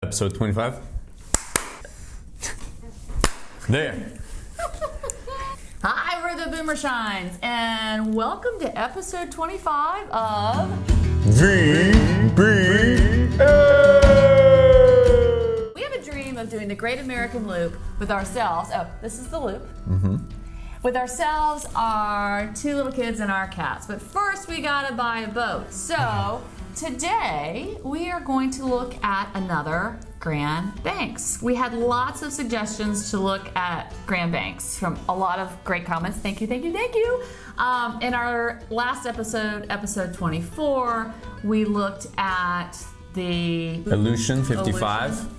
Episode 25. There. Hi, we're the Boomershines, and welcome to episode 25 of V.B.S. We have a dream of doing the Great American Loop with ourselves. Oh, this is the loop. With ourselves, our two little kids, and our cats. But first, we gotta buy a boat. So today, we are going to look at another Grand Banks. We had lots of suggestions to look at Grand Banks from a lot of great comments. Thank you, thank you, thank you. In our last episode, episode 24, we looked at the Aleutian 55. Aleutian.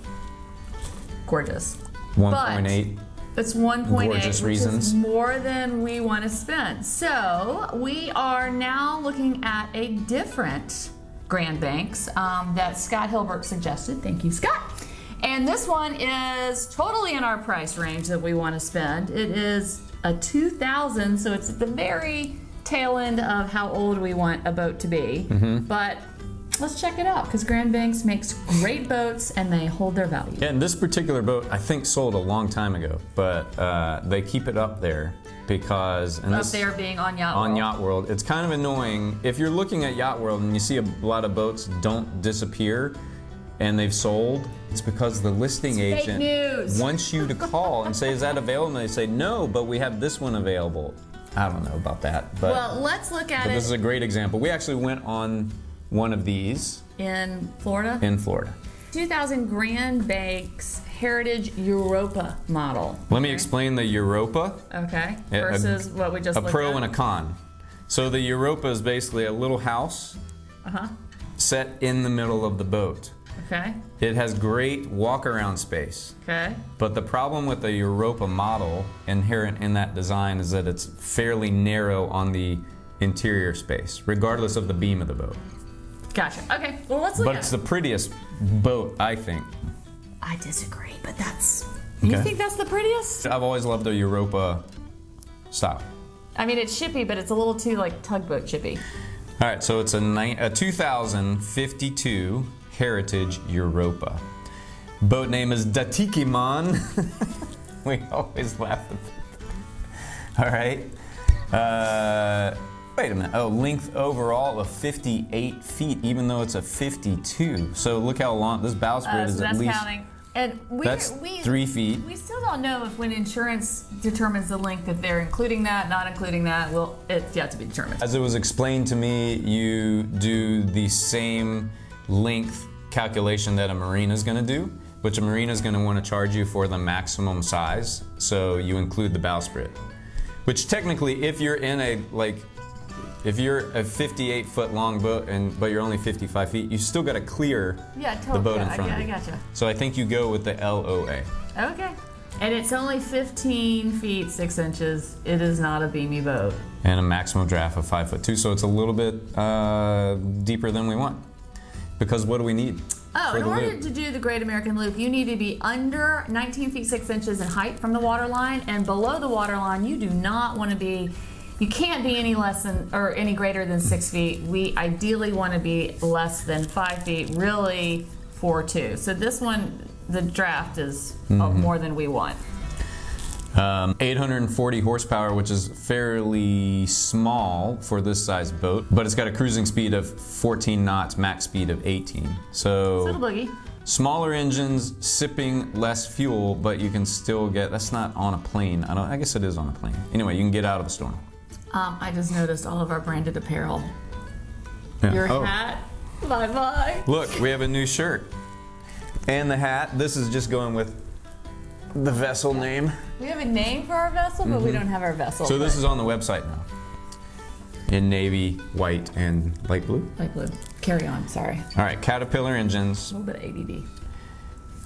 Gorgeous. 1.8. It's 1.8, Gorgeous which reasons. is more than we want to spend. So we are now looking at a different Grand Banks that Scott Hilbert suggested. Thank you, Scott. And this one is totally in our price range that we want to spend. It is a 2000, so it's at the very tail end of how old we want a boat to be. But let's check it out, because Grand Banks makes great boats and they hold their value. Yeah, and this particular boat I think sold a long time ago, but they keep it up there because Up there being on Yacht World. on Yacht World, it's kind of annoying if you're looking at Yacht World and you see a lot of boats don't disappear and they've sold. It's because the listing Fake agent news. wants you to call and say, "Is that available?" And they say, "No, but we have this one available." I don't know about that, but, Well, let's look at this is it a great example. We actually went on one of these in Florida. in Florida. 2000 Grand Banks Heritage Europa model. Let me explain the Europa. Okay. Yeah, Versus what we just A looked pro at. and a con. So the Europa is basically a little house set in the middle of the boat. Okay. It has great walk-around space. Okay. But the problem with the Europa model inherent in that design is that it's fairly narrow on the interior space, regardless of the beam of the boat. Gotcha. Okay. Well, let's look But at it's it. the prettiest boat, I think. I disagree, but that's. You Okay. think that's the prettiest? I've always loved the Europa style. I mean, it's shippy, but it's a little too like tugboat shippy. All right, so it's a 2052 Heritage Europa. Boat name is Datikiman. We always laugh at that. All right. Wait a minute. Oh, length overall of 58 feet, even though it's a 52. So look how long this bowsprit So is at that's least. counting. And That's 3 feet. We still don't know if when insurance determines the length, if they're including that, not including that. Well, it's yet to be determined. As it was explained to me, you do the same length calculation that a marina is going to do, which a marina is going to want to charge you for the maximum size. So you include the bowsprit, which technically, if you're in if you're a 58-foot long boat but you're only 55 feet, you still got to clear Yeah, totally. the boat in Yeah, front of I you. gotcha. So I think you go with the LOA. Okay. And it's only 15 feet 6 inches. It is not a beamy boat. And a maximum draft of 5'2", so it's a little bit deeper than we want. Because what do we need? Oh, for in the order loop? to do the Great American Loop, you need to be under 19 feet 6 inches in height from the water line, and below the water line, you do not want to be. You can't be any less than or any greater than 6 feet. We ideally want to be less than 5 feet, really 4'2". So this one, the draft is more than we want. 840 horsepower, which is fairly small for this size boat, but it's got a cruising speed of 14 knots, max speed of 18. So Little boogie. smaller engines, sipping less fuel, but you can still get. That's not on a plane. I guess it is on a plane. Anyway, you can get out of a storm. I just noticed all of our branded apparel. Yeah. Your Oh, hat. Bye-bye. look, we have a new shirt and the hat. This is just going with the vessel name. We have a name for our vessel, but we don't have our vessel. So this is on the website now. In navy, white, and light blue. Light blue. Carry on, sorry. All right, Caterpillar engines. A little bit of ADD.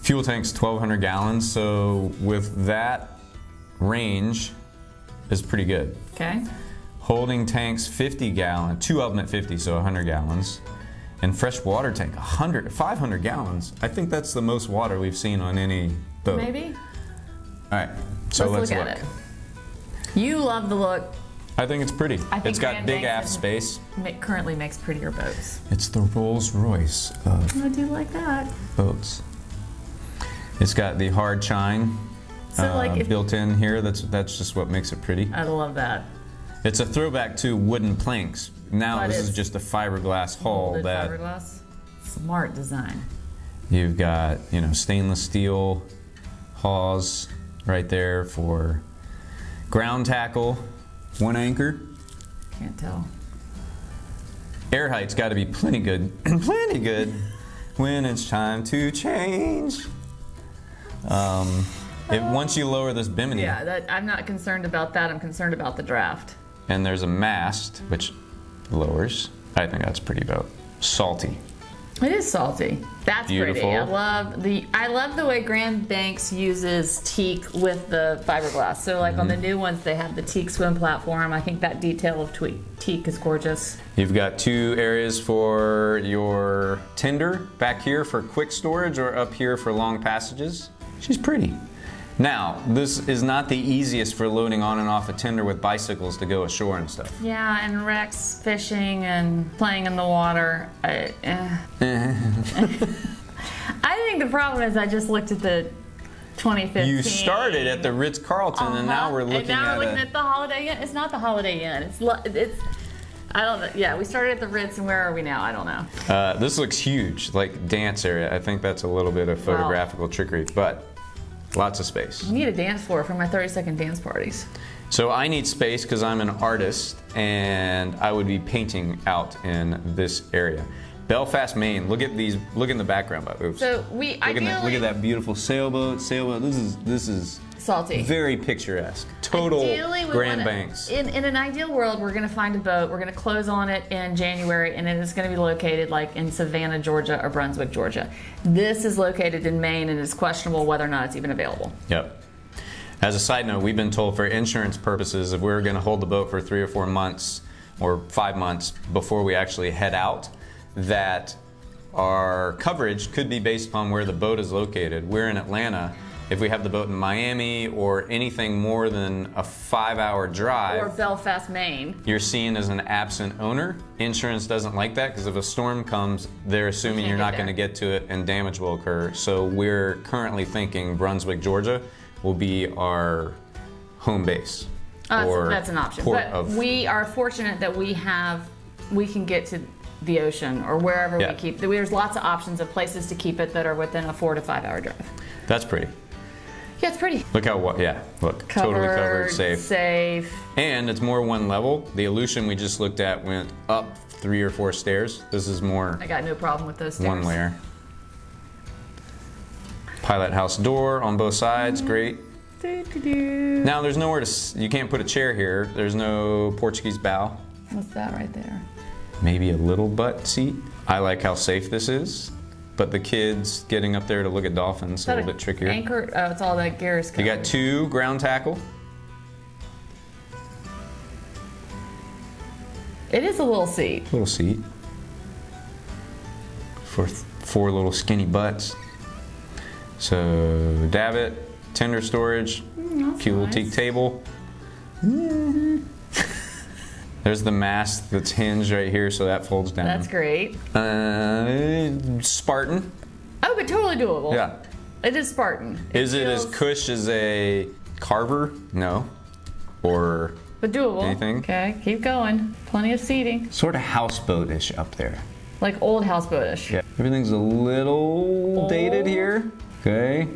Fuel tank's 1,200 gallons, so with that range is pretty good. Okay. Holding tanks 50 gallon, 2 of them at 50, so 100 gallons. And fresh water tank, 500 gallons. I think that's the most water we've seen on any boat. Maybe? All right, so let's look at it. You love the look. I think it's pretty. I think It's got Grand big Banks aft space. Currently makes prettier boats. It's the Rolls Royce of I do like that. boats. It's got the hard chine So like built in here. That's just what makes it pretty. I love that. It's a throwback to wooden planks. Now But this is it's just a fiberglass hull Molded that fiberglass. Smart design. you've got, stainless steel hawse right there for ground tackle, one anchor. Can't tell. Air height's got to be plenty good, plenty good when it's time to change. Once you lower this bimini, Yeah, I'm not concerned about that. I'm concerned about the draft. and there's a mast which lowers, I think that's pretty about salty. It is salty. That's Beautiful. pretty. I love the way Grand Banks uses teak with the fiberglass. So like on the new ones, they have the teak swim platform. I think that detail of teak is gorgeous. You've got 2 areas for your tender, back here for quick storage or up here for long passages. She's pretty. Now, this is not the easiest for loading on and off a tender with bicycles to go ashore and stuff. Yeah, and Rex fishing and playing in the water. I think the problem is I just looked at the 2015. You started at the Ritz-Carlton and now we're looking at the Holiday Inn. It's not the Holiday Inn. It's I don't know. Yeah, we started at the Ritz, and where are we now? I don't know. This looks huge, like dance area. I think that's a little bit of photographical trickery, but lots of space. I need a dance floor for my 30-second dance parties. So I need space because I'm an artist and I would be painting out in this area. Belfast, Maine. Look at these. Look in the background. Oops. So look at that beautiful sailboat. This is salty. very picturesque. Total Grand Banks. In an ideal world, we're going to find a boat. We're going to close on it in January, and it is going to be located like in Savannah, Georgia, or Brunswick, Georgia. This is located in Maine, and it's questionable whether or not it's even available. Yep. As a side note, we've been told for insurance purposes, if we're going to hold the boat for 3 or 4 months or 5 months before we actually head out, that our coverage could be based upon where the boat is located. We're in Atlanta. If we have the boat in Miami or anything more than a 5-hour drive, Or Belfast, Maine. you're seen as an absent owner. Insurance doesn't like that because if a storm comes, they're assuming you're not going to get to it and damage will occur. So we're currently thinking Brunswick, Georgia will be our home base. So that's an option. port But of- we are fortunate that we can get to the ocean or wherever we keep. There's lots of options of places to keep it that are within a 4 to 5 hour drive. That's pretty. Yeah, it's pretty. Look how, look, totally covered, safe. And it's more one level. The Aleutian we just looked at went up 3 or 4 stairs. This is more I got no problem with those stairs. one layer. Pilot house door on both sides, great. Now there's nowhere to, you can't put a chair here. There's no Portuguese bow. What's that right there? Maybe a little butt seat. I like how safe this is, but the kids getting up there to look at dolphins is a little bit trickier. Anchor, oh, it's all that gear is You got 2 ground tackle. It is a little seat. Little seat for 4 little skinny butts. So davit, tender storage, cute little teak table. There's the mast that's hinged right here, so that folds down. That's great. Spartan. Oh, but totally doable. Yeah. It is Spartan. Is it as cush as a Carver? No. Or But doable. anything? Okay, keep going. Plenty of seating. Sort of houseboat-ish up there. Like old houseboatish. Yeah. Everything's a little dated here. Okay.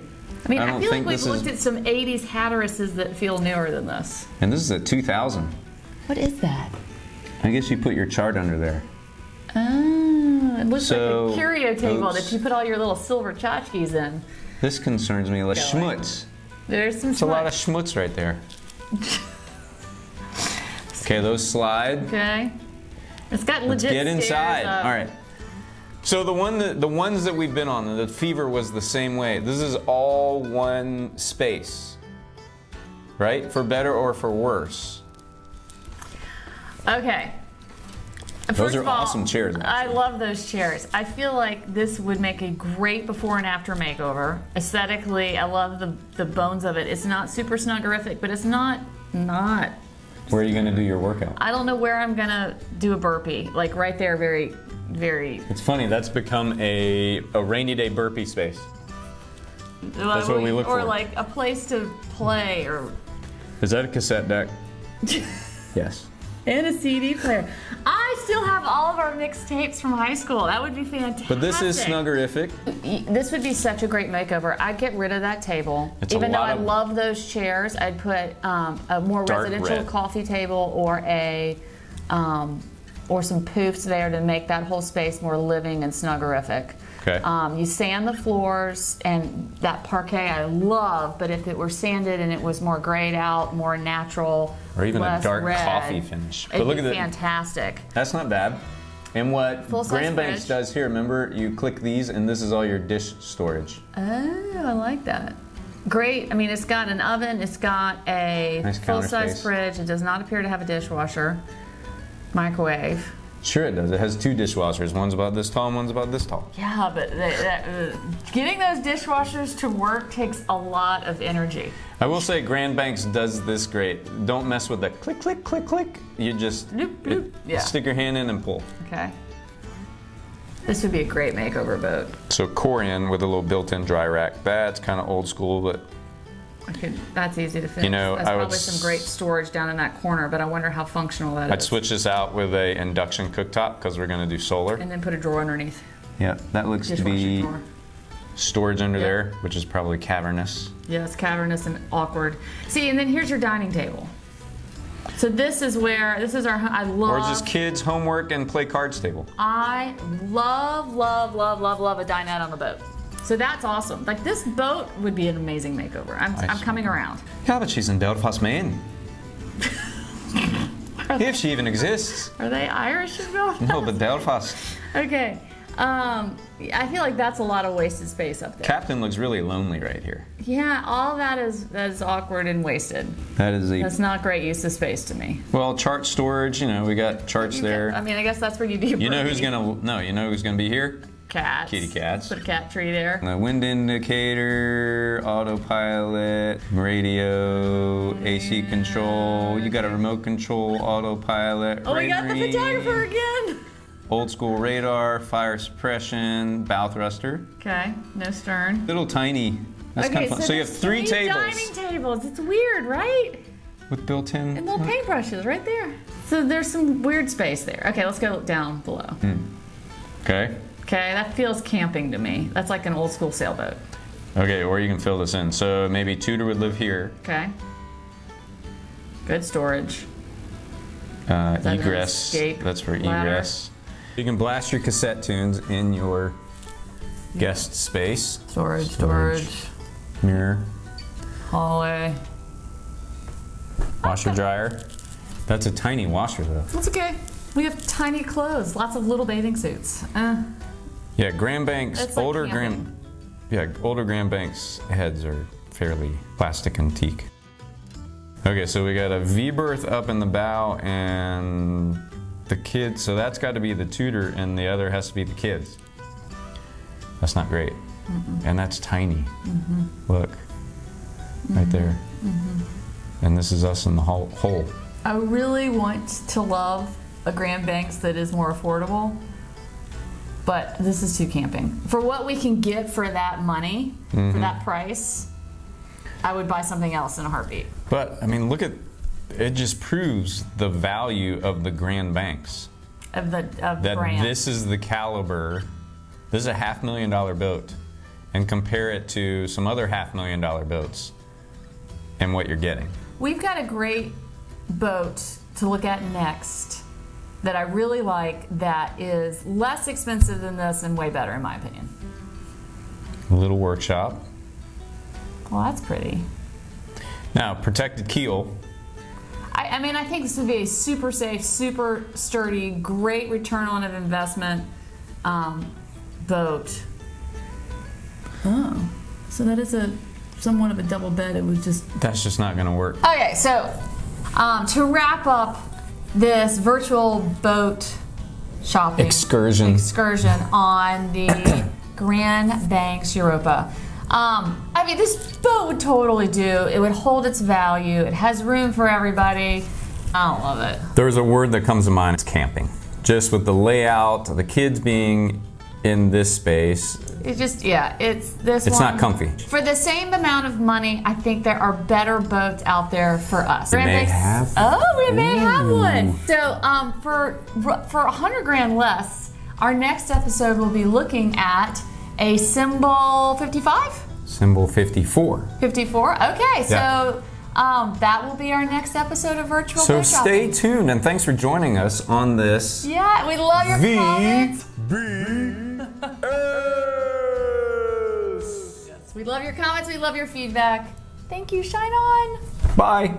I mean, I don't feel like think we've this looked is- at some 80s Hatterases that feel newer than this. And this is a 2000. What is that? I guess you put your chart under there. Oh, it looks So, like a curio table oops. that you put all your little silver tchotchkes in. This concerns me. Like Going. schmutz. There's some It's a lot of schmutz right there. Okay, those slide. Okay. It's got Let's legit get inside. stairs up. All right. So the ones that we've been on, the Fever was the same way. This is all one space, right? For better or for worse. Okay. Those First are of all, awesome chairs, actually. I love those chairs. I feel like this would make a great before and after makeover. Aesthetically, I love the bones of it. It's not super snuggerific, but it's not. Where are you going to do your workout? I don't know where I'm gonna do a burpee. Like right there, very, very. It's funny. That's become a rainy day burpee space. That's what we look or for. like a place to play, or Is that a cassette deck? Yes. and a CD player. I still have all of our mixed tapes from high school. That would be fantastic. But this is snuggerific. This would be such a great makeover. I'd get rid of that table. It's a Even though lot I of love those chairs, I'd put a more dark residential red. coffee table or a or some poofs there to make that whole space more living and snuggerific. Okay. You sand the floors, and that parquet I love, but if it were sanded and it was more grayed out, more natural, Or even a less dark red, coffee finish. But it'd look be at that. fantastic. That's not bad. And what Full-size Grand Banks fridge. does here, remember, you click these and this is all your dish storage. Oh, I like that. Great. I mean, it's got an oven, it's got a Nice counter full-size space. fridge. It does not appear to have a dishwasher. Microwave. Sure it does. It has 2 dishwashers. One's about this tall and one's about this tall. Yeah, but getting those dishwashers to work takes a lot of energy. I will say Grand Banks does this great. Don't mess with the click, click, click, click. You just Bloop, bloop. Yeah. stick your hand in and pull. Okay. This would be a great makeover boat. So Corian with a little built-in dry rack. That's kind of old school, but That's easy to fix. You know, That's I would probably some great storage down in that corner, but I wonder how functional that I'd is. switch this out with a induction cooktop because we're going to do solar. And then put a drawer underneath. Yeah, that looks to Dishwasher be drawer. storage under Yeah. there, which is probably cavernous. Yeah, it's cavernous and awkward. See, and then here's your dining table. So this is our, I love. Or just kids' homework and play cards table. I love, love, love, love, love a dinette on the boat. So that's awesome. Like, this boat would be an amazing makeover. I'm coming around. Yeah, but she's in Belfast, Maine. If she even exists. Are they Irish in Belfast? No, but Belfast. Okay. I feel like that's a lot of wasted space up there. Captain looks really lonely right here. Yeah, all that is awkward and wasted. That is a That's not great use of space to me. well, chart storage. You know, we got charts there. I mean, I guess that's where you do your You know who's birdie. you know who's gonna be here? Cats. Kitty cats. Put a cat tree there. The wind indicator, autopilot, radio, AC control. You got a remote control, autopilot. Oh, we got the range, photographer again. Old school radar, fire suppression, bow thruster. Okay, no stern. Little tiny. That's kind of fun. So you have there's 3 tables dining tables. It's weird, right? with built-in. And little paintbrushes right there. So there's some weird space there. Okay, let's go down below. Okay. Okay, that feels camping to me. That's like an old school sailboat. Okay, or you can fill this in. So maybe Tudor would live here. Okay. Good storage. that an Egress. escape That's for ladder? egress. You can blast your cassette tunes in your guest space. Storage. Mirror. Hallway. Washer dryer. That's a tiny washer though. That's okay. We have tiny clothes, lots of little bathing suits. Yeah, Grand Banks, It's like older camping. older Grand Banks heads are fairly plastic antique. Okay, so we got a V berth up in the bow and the kids, so that's got to be the Tudor and the other has to be the kids. That's not great. And that's tiny. Look, right there. And this is us in the hole. I really want to love a Grand Banks that is more affordable, but this is too camping. For what we can get for that money, for that price, I would buy something else in a heartbeat. But I mean, look at it. Just proves the value of the Grand Banks. Of the That brand. this is the caliber. This is a $500,000 boat, and compare it to some other $500,000 boats, and what you're getting. We've got a great boat to look at next that I really like that is less expensive than this and way better in my opinion. A little workshop. Well, that's pretty. Now, protected keel. I mean, I think this would be a super safe, super sturdy, great return on an investment boat. Oh, so that is somewhat of a double bed. It was just. That's just not going to work. Okay, so to wrap up this virtual boat shopping Excursion. on the Grand Banks Europa. I mean, this boat would totally do. It would hold its value. It has room for everybody. I don't love it. There's a word that comes to mind. It's camping. Just with the layout, the kids being in this space. It's just, yeah, it's this one. It's not comfy. For the same amount of money, I think there are better boats out there for us. We may have. Oh, we may have one. So for 100 grand less, our next episode will be looking at a Symbol 55? Symbol 54. 54, okay, so Yeah. that will be our next episode of Virtual So Boat Shopping. stay tuned, and thanks for joining us on this Yeah, we love your comments. V.B.S. We love your comments, we love your feedback. Thank you, Shine On. Bye.